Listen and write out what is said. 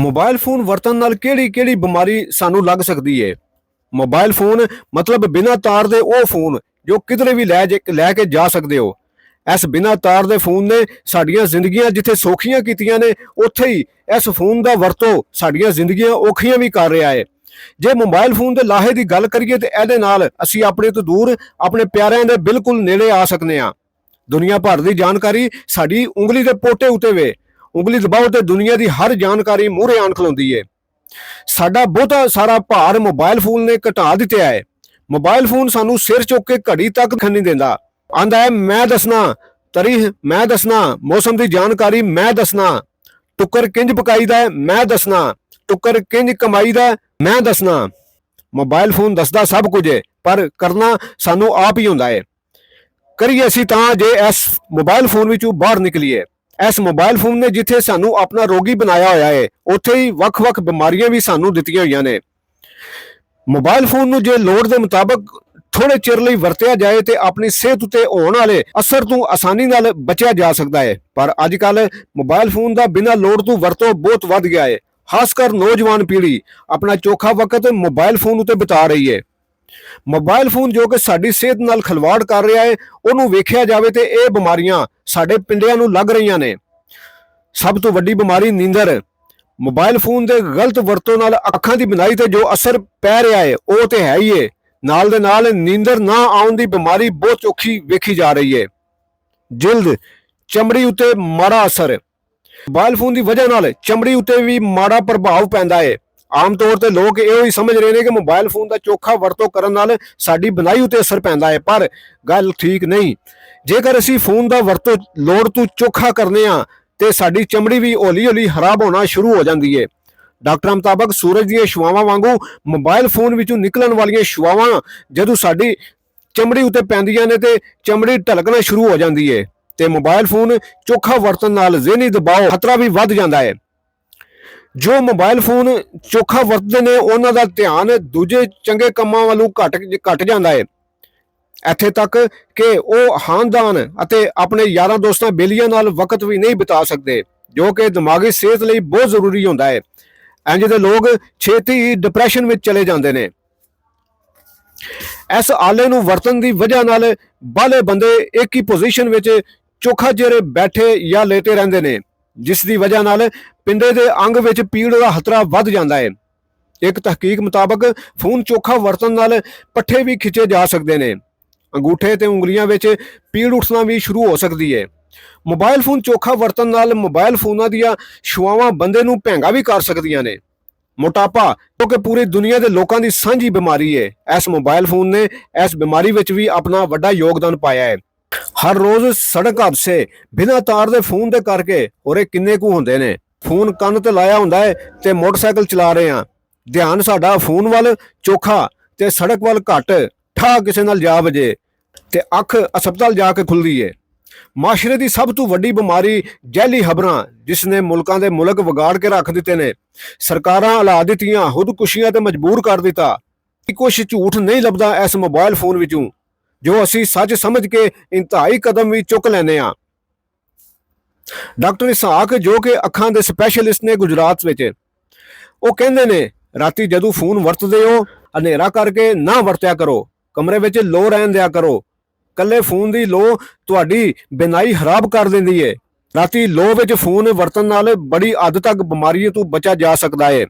Mobile phone ਵਰਤਣ ਨਾਲ ਕਿਹੜੀ-ਕਿਹੜੀ ਬਿਮਾਰੀ ਸਾਨੂੰ ਲੱਗ ਸਕਦੀ ਹੈ। ਮੋਬਾਈਲ ਫੋਨ ਮਤਲਬ ਬਿਨਾਂ ਤਾਰ ਦੇ ਉਹ ਫੋਨ ਜੋ ਕਿਧਰੇ ਵੀ ਲੈ ਕੇ ਜਾ ਸਕਦੇ ਹੋ। ਇਸ ਬਿਨਾਂ ਤਾਰ ਦੇ ਫੋਨ ਨੇ ਸਾਡੀਆਂ ਜ਼ਿੰਦਗੀਆਂ ਜਿੱਥੇ ਸੌਖੀਆਂ ਕੀਤੀਆਂ ਨੇ, ਉੱਥੇ ਹੀ ਇਸ ਫੋਨ ਦਾ ਵਰਤੋਂ ਸਾਡੀਆਂ ਜ਼ਿੰਦਗੀਆਂ ਔਖੀਆਂ ਵੀ ਕਰ ਰਿਹਾ ਹੈ। ਜੇ ਮੋਬਾਈਲ ਫੋਨ ਦੇ ਲਾਹੇ ਦੀ ਗੱਲ ਕਰੀਏ ਤੇ ਇਹਦੇ ਨਾਲ ਅਸੀਂ ਆਪਣੇ ਤੋਂ ਦੂਰ ਆਪਣੇ ਪਿਆਰਿਆਂ ਦੇ ਬਿਲਕੁਲ ਨੇੜੇ ਆ ਸਕਨੇ ਆ। ਦੁਨੀਆ ਭਰ ਦੀ ਜਾਣਕਾਰੀ ਸਾਡੀ ਉਂਗਲੀ ਦੇ ਪੋਟੇ ਉੱਤੇ ਵੇ। ਉਂਗਲੀ ਦਬਾਓ ਤੇ ਦੁਨੀਆ ਦੀ ਹਰ ਜਾਣਕਾਰੀ ਮੂਹਰੇ ਆਣ ਖਲੋਂਦੀ ਹੈ। ਸਾਡਾ ਬਹੁਤਾ ਸਾਰਾ ਭਾਰ ਮੋਬਾਈਲ ਫੋਨ ਨੇ ਘਟਾ ਦਿੱਤਾ ਹੈ। ਮੋਬਾਈਲ ਫੋਨ ਸਾਨੂੰ ਸਿਰ ਚੁੱਕ ਕੇ ਘੜੀ ਤੱਕ ਨਹੀਂ ਦਿੰਦਾ। ਆਂਦਾ ਹੈ ਮੈਂ ਦੱਸਣਾ ਤਾਰੀਖ, ਮੈਂ ਦੱਸਣਾ ਮੌਸਮ ਦੀ ਜਾਣਕਾਰੀ, ਮੈਂ ਦੱਸਣਾ ਟੁੱਕਰ ਕਿੰਜ ਪਕਾਈਦਾ, ਮੈਂ ਦੱਸਣਾ ਟੁੱਕਰ ਕਿੰਜ ਕਮਾਈਦਾ, ਮੈਂ ਦੱਸਣਾ। ਮੋਬਾਈਲ ਫੋਨ ਦੱਸਦਾ ਸਭ ਕੁਝ ਹੈ, ਪਰ ਕਰਨਾ ਸਾਨੂੰ ਆਪ ਹੀ ਹੁੰਦਾ ਹੈ। ਕਰੀਏ ਅਸੀਂ ਤਾਂ ਜੇ ਇਸ ਮੋਬਾਈਲ ਫੋਨ ਵਿੱਚੋਂ ਬਾਹਰ ਨਿਕਲੀਏ। ਇਸ ਮੋਬਾਈਲ ਫੋਨ ਨੇ ਜਿੱਥੇ ਸਾਨੂੰ ਆਪਣਾ ਰੋਗੀ ਬਣਾਇਆ ਹੋਇਆ ਹੈ, ਉੱਥੇ ਹੀ ਵੱਖ-ਵੱਖ ਬਿਮਾਰੀਆਂ ਵੀ ਸਾਨੂੰ ਦਿੱਤੀਆਂ ਹੋਈਆਂ ਨੇ। ਮੋਬਾਈਲ ਫੋਨ ਨੂੰ ਜੇ ਲੋੜ ਦੇ ਮੁਤਾਬਕ ਥੋੜੇ ਚਿਰ ਲਈ ਵਰਤਿਆ ਜਾਏ ਤੇ ਆਪਣੀ ਸਿਹਤ ਉਤੇ ਹੋਣ ਵਾਲੇ ਅਸਰ ਤੋਂ ਆਸਾਨੀ ਨਾਲ ਬਚਿਆ ਜਾ ਸਕਦਾ ਹੈ। ਪਰ ਅੱਜ ਕੱਲ ਮੋਬਾਈਲ ਫੋਨ ਦਾ ਬਿਨਾਂ ਲੋੜ ਤੋਂ ਵਰਤੋਂ ਬਹੁਤ ਵੱਧ ਗਿਆ ਹੈ। ਖਾਸ ਕਰ ਨੌਜਵਾਨ ਪੀੜ੍ਹੀ ਆਪਣਾ ਚੋਖਾ ਵਕਤ ਮੋਬਾਈਲ ਫੋਨ ਉਤੇ ਬਿਤਾ ਰਹੀ ਹੈ। ਮੋਬਾਈਲ ਫੋਨ ਜੋ ਕਿ ਸਾਡੀ ਸਿਹਤ ਨਾਲ ਖਿਲਵਾੜ ਕਰ ਰਿਹਾ ਹੈ, ਉਹਨੂੰ ਵੇਖਿਆ ਜਾਵੇ ਤੇ ਇਹ ਬਿਮਾਰੀਆਂ ਸਾਡੇ ਪਿੰਡਿਆਂ ਨੂੰ ਲੱਗ ਰਹੀਆਂ ਨੇ। ਸਭ ਤੋਂ ਵੱਡੀ ਬਿਮਾਰੀ ਨੀਂਦਰ। ਮੋਬਾਈਲ ਫੋਨ ਦੇ ਗਲਤ ਵਰਤੋਂ ਨਾਲ ਅੱਖਾਂ ਦੀ ਬਨਾਈ ਤੇ ਜੋ ਅਸਰ ਪੈ ਰਿਹਾ ਹੈ ਉਹ ਤੇ ਹੈ ਹੀ ਹੈ, ਨਾਲ ਦੇ ਨਾਲ ਨੀਂਦਰ ਨਾ ਆਉਣ ਦੀ ਬਿਮਾਰੀ ਬਹੁਤ ਔਖੀ ਵੇਖੀ ਜਾ ਰਹੀ ਹੈ। ਜਿਲਦ, ਚਮੜੀ ਉਤੇ ਮਾੜਾ ਅਸਰ। ਮੋਬਾਈਲ ਫੋਨ ਦੀ ਵਜ੍ਹਾ ਨਾਲ ਚਮੜੀ ਉਤੇ ਵੀ ਮਾੜਾ ਪ੍ਰਭਾਵ ਪੈਂਦਾ ਹੈ। ਆਮ ਤੌਰ ਤੇ ਲੋਕ ਇਹੋ ਹੀ ਸਮਝ ਰਹੇ ਨੇ ਕਿ ਮੋਬਾਈਲ ਫੋਨ ਦਾ ਚੋਖਾ ਵਰਤੋਂ ਕਰਨ ਨਾਲ ਸਾਡੀ ਬਨਾਈ ਉਤੇ ਅਸਰ ਪੈਂਦਾ ਹੈ, ਪਰ ਗੱਲ ਠੀਕ ਨਹੀਂ। ਜੇਕਰ ਅਸੀਂ ਫੋਨ ਦਾ ਵਰਤੋਂ ਲੋੜ ਤੋਂ ਚੋਖਾ ਕਰਨੇ ਆ ਤੇ ਸਾਡੀ ਚਮੜੀ ਵੀ ਹੌਲੀ-ਹੌਲੀ ਖਰਾਬ ਹੋਣਾ ਸ਼ੁਰੂ ਹੋ ਜਾਂਦੀ ਹੈ। ਡਾਕਟਰਾਂ ਮੁਤਾਬਕ ਸੂਰਜ ਦੀਆਂ ਛੁਆਵਾਂ ਵਾਂਗੂ ਮੋਬਾਈਲ ਫੋਨ ਵਿੱਚੋਂ ਨਿਕਲਣ ਵਾਲੀਆਂ ਛੁਆਵਾਂ ਜਦੋਂ ਸਾਡੀ ਚਮੜੀ ਉਤੇ ਪੈਂਦੀਆਂ ਨੇ ਤੇ ਚਮੜੀ ਢਲਕਣਾ ਸ਼ੁਰੂ ਹੋ ਜਾਂਦੀ ਹੈ। ਤੇ ਮੋਬਾਈਲ ਫੋਨ ਚੋਖਾ ਵਰਤਣ ਨਾਲ ਜ਼ਿਹਨੀ ਦਬਾਅ ਖਤਰਾ ਵੀ ਵੱਧ ਜਾਂਦਾ ਹੈ। ਜੋ ਮੋਬਾਈਲ ਫੋਨ ਚੋਖਾ ਵਰਤਦੇ ਨੇ ਉਹਨਾਂ ਦਾ ਧਿਆਨ ਦੂਜੇ ਚੰਗੇ ਕੰਮਾਂ ਵੱਲੋਂ ਘਟ ਜਾਂਦਾ ਹੈ। ਇੱਥੇ ਤੱਕ ਕਿ ਉਹ ਖਾਨਦਾਨ ਅਤੇ ਆਪਣੇ ਯਾਰਾਂ ਦੋਸਤਾਂ ਬੇਲੀਆਂ ਨਾਲ ਵਕਤ ਵੀ ਨਹੀਂ ਬਿਤਾ ਸਕਦੇ, ਜੋ ਕਿ ਦਿਮਾਗੀ ਸਿਹਤ ਲਈ ਬਹੁਤ ਜ਼ਰੂਰੀ ਹੁੰਦਾ ਹੈ। ਇੰਜ ਦੇ ਲੋਕ ਛੇਤੀ ਹੀ ਡਿਪਰੈਸ਼ਨ ਵਿੱਚ ਚਲੇ ਜਾਂਦੇ ਨੇ। ਇਸ ਆਲੇ ਨੂੰ ਵਰਤਣ ਦੀ ਵਜ੍ਹਾ ਨਾਲ ਬਾਲੇ ਬੰਦੇ ਇੱਕ ਹੀ ਪੋਜੀਸ਼ਨ ਵਿੱਚ ਚੋਖਾ ਚਿਰ ਬੈਠੇ ਜਾਂ ਲੇਟੇ ਰਹਿੰਦੇ ਨੇ, ਜਿਸ ਦੀ ਵਜ੍ਹਾ ਨਾਲ ਪਿੰਡੇ ਦੇ ਅੰਗ ਵਿੱਚ ਪੀੜ ਦਾ ਖਤਰਾ ਵੱਧ ਜਾਂਦਾ ਹੈ। ਇੱਕ ਤਹਿਕੀਕ ਮੁਤਾਬਕ ਫੋਨ ਚੋਖਾ ਵਰਤਣ ਨਾਲ ਪੱਠੇ ਵੀ ਖਿੱਚੇ ਜਾ ਸਕਦੇ ਨੇ। ਅੰਗੂਠੇ ਤੇ ਉਂਗਲੀਆਂ ਵਿੱਚ ਪੀੜ ਉੱਠਣਾ ਵੀ ਸ਼ੁਰੂ ਹੋ ਸਕਦੀ ਹੈ। ਮੋਬਾਈਲ ਫੋਨ ਚੋਖਾ ਵਰਤਣ ਨਾਲ ਮੋਬਾਈਲ ਫੋਨਾਂ ਦੀਆਂ ਛੁਆਵਾਂ ਬੰਦੇ ਨੂੰ ਭੈਂਗਾ ਵੀ ਕਰ ਸਕਦੀਆਂ ਨੇ। ਮੋਟਾਪਾ, ਜੋ ਕਿ ਪੂਰੀ ਦੁਨੀਆ ਦੇ ਲੋਕਾਂ ਦੀ ਸਾਂਝੀ ਬਿਮਾਰੀ ਹੈ, ਇਸ ਮੋਬਾਈਲ ਫੋਨ ਨੇ ਇਸ ਬਿਮਾਰੀ ਵਿੱਚ ਵੀ ਆਪਣਾ ਵੱਡਾ ਯੋਗਦਾਨ ਪਾਇਆ ਹੈ। ਹਰ ਰੋਜ਼ ਸੜਕ ਹਾਦਸੇ ਬਿਨਾਂ ਤਾਰ ਦੇ ਫੋਨ ਦੇ ਕਰਕੇ ਹੋਰੇ ਕਿੰਨੇ ਕੁ ਹੁੰਦੇ ਨੇ। ਫੋਨ ਕੰਨ ਤੇ ਲਾਇਆ ਹੁੰਦਾ ਹੈ ਤੇ ਮੋਟਰਸਾਈਕਲ ਚਲਾ ਰਹੇ ਹਾਂ, ਧਿਆਨ ਸਾਡਾ ਫੋਨ ਵੱਲ ਚੋਖਾ ਤੇ ਸੜਕ ਵੱਲ ਘੱਟ। ਠਾ ਕਿਸੇ ਨਾਲ ਜਾ ਵਜੇ ਤੇ ਅੱਖ ਹਸਪਤਾਲ ਜਾ ਕੇ ਖੁੱਲਦੀ ਹੈ। ਮਾਸ਼ਰੇ ਦੀ ਸਭ ਤੋਂ ਵੱਡੀ ਬਿਮਾਰੀ ਜੈਲੀ ਖਬਰਾਂ, ਜਿਸ ਨੇ ਮੁਲਕਾਂ ਦੇ ਮੁਲਕ ਵਿਗਾੜ ਕੇ ਰੱਖ ਦਿੱਤੇ ਨੇ। ਸਰਕਾਰਾਂ ਹਲਾ ਦਿੱਤੀਆਂ, ਖੁਦਕੁਸ਼ੀਆਂ ਤੇ ਮਜਬੂਰ ਕਰ ਦਿੱਤਾ। ਕੁਛ ਝੂਠ ਨਹੀਂ ਲੱਭਦਾ ਇਸ ਮੋਬਾਈਲ ਫੋਨ ਵਿੱਚੋਂ, ਜੋ ਅਸੀਂ ਸੱਚ ਸਮਝ ਕੇ ਇੰਤਹਾਈ ਕਦਮ ਵੀ ਚੁੱਕ ਲੈਨੇ ਆ। ਡਾਕਟਰ ਇਸਾਕ, ਜੋ ਕਿ ਅੱਖਾਂ ਦੇ ਸਪੈਸ਼ਲਿਸਟ ਨੇ ਗੁਜਰਾਤ ਵਿੱਚ, ਉਹ ਕਹਿੰਦੇ ਨੇ ਰਾਤੀ ਜਦੋਂ ਫੋਨ ਵਰਤਦੇ ਹੋ ਹਨੇਰਾ ਕਰਕੇ ਨਾ ਵਰਤਿਆ ਕਰੋ, ਕਮਰੇ ਵਿੱਚ ਲੋ ਰਹਿਣ ਦਿਆ ਕਰੋ। ਕੱਲੇ ਫੋਨ ਦੀ ਲੋ ਤੁਹਾਡੀ ਬਿਨਾਈ ਖਰਾਬ ਕਰ ਦਿੰਦੀ ਹੈ। ਰਾਤੀ ਲੋ ਵਿੱਚ ਫੋਨ ਵਰਤਣ ਨਾਲ ਬੜੀ ਹੱਦ ਤੱਕ ਬਿਮਾਰੀ ਤੋਂ ਬਚਿਆ ਜਾ ਸਕਦਾ ਹੈ।